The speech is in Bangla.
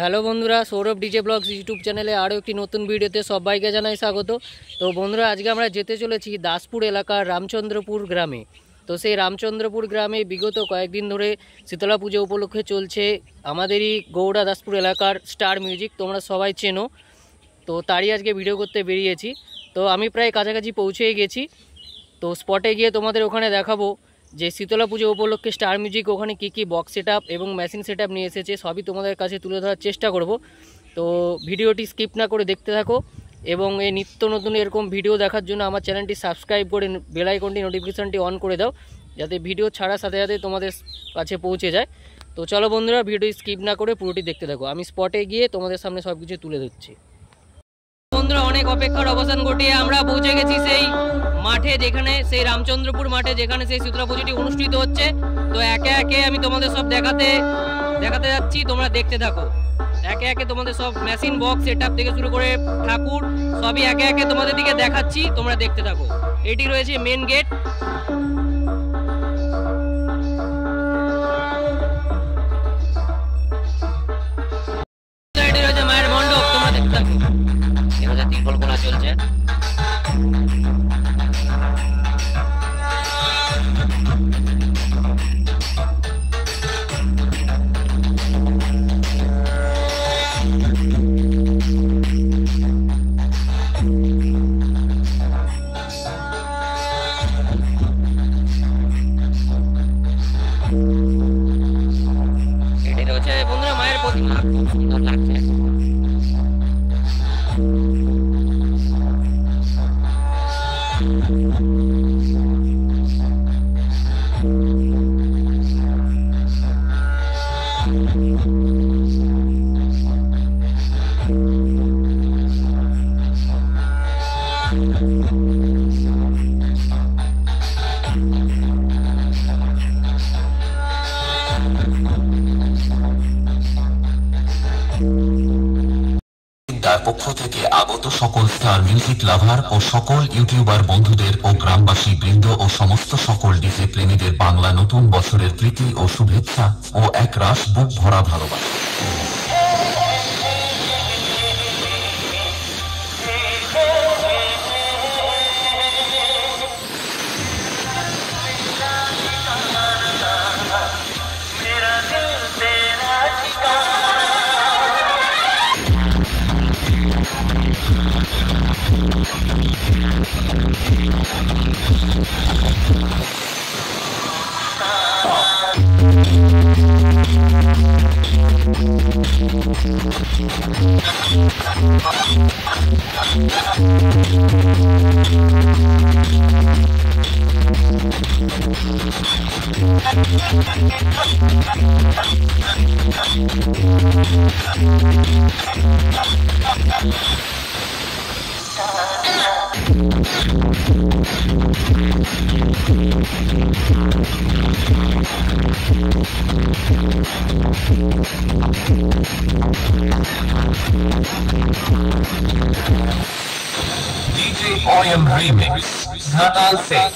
হ্যালো বন্ধুরা, সৌরভ ডিজে ব্লগস ইউটিউব চ্যানেলে আরও একটি নতুন ভিডিওতে সবাইকে জানাই স্বাগত। তো বন্ধুরা, আজকে আমরা যেতে চলেছি দাসপুর এলাকার রামচন্দ্রপুর গ্রামে। তো সেই রামচন্দ্রপুর গ্রামে বিগত কয়েকদিন ধরে শীতলা পুজো উপলক্ষে চলছে আমাদেরই গৌড়া দাসপুর এলাকার স্টার মিউজিক, তোমরা সবাই চেনো। তো তারই আজকে ভিডিও করতে বেরিয়েছি। তো আমি প্রায় কাছাকাছি পৌঁছেই গেছি। তো স্পটে গিয়ে তোমাদের ওখানে দেখাবো যে শীতলা পুজো উপলক্ষে স্টার মিউজিক ওখানে কী বক্স সেট এবং মেশিন সেট নিয়ে এসেছে, সবই তোমাদের কাছে তুলে ধরার চেষ্টা করব। তো ভিডিওটি স্কিপ না করে দেখতে থাকো এবং এই নিত্য নতুন এরকম ভিডিও দেখার জন্য আমার চ্যানেলটি সাবস্ক্রাইব করে বেল আইকনটি নোটিফিকেশানটি অন করে দাও, যাতে ভিডিও ছাড়ার সাথে সাথে তোমাদের কাছে পৌঁছে যায়। তো চলো বন্ধুরা, ভিডিও স্কিপ না করে পুরোটি দেখতে থাকো। আমি স্পটে গিয়ে তোমাদের সামনে সব কিছু তুলে ধরছি। বন্ধুরা, অনেক অপেক্ষার অবসান ঘটিয়ে আমরা পৌঁছে গেছি সেই মাঠে, যেখানে সেই রামচন্দ্রপুর মাঠে যেখানে সেই শীতলা পুজোটি অনুষ্ঠিত হচ্ছে। তো একে একে আমি তোমাদের সব দেখাতে যাচ্ছি, তোমরা দেখতে থাকো। একে একে তোমাদের সব মেশিন বক্স সেটআপ থেকে শুরু করে ঠাকুর সবই একে একে তোমাদের দিকে দেখাচ্ছি, তোমরা দেখতে থাকো। এটি রয়েছে মেন গেট। এটি রয়েছে মায়ের মণ্ডপ, তোমরা দেখতে থাকো। এখানে তিরপলকোনা চলছে। এটি রয়েছে বন্ধুরা মায়ের প্রতিমা, খুব সুন্দর লাগছে। তার পক্ষ থেকে আগত সকল স্টার মিউজিক লাভার ও সকল ইউটিউবার বন্ধুদের ও গ্রামবাসী বৃন্দ ও সমস্ত সকল ডিজে প্রেমীদের বাংলা নতুন বছরের প্রীতি ও শুভেচ্ছা ও এক রাশ বুক ভরা ভালোবাসা। DJ OM Remix, Natal Singh.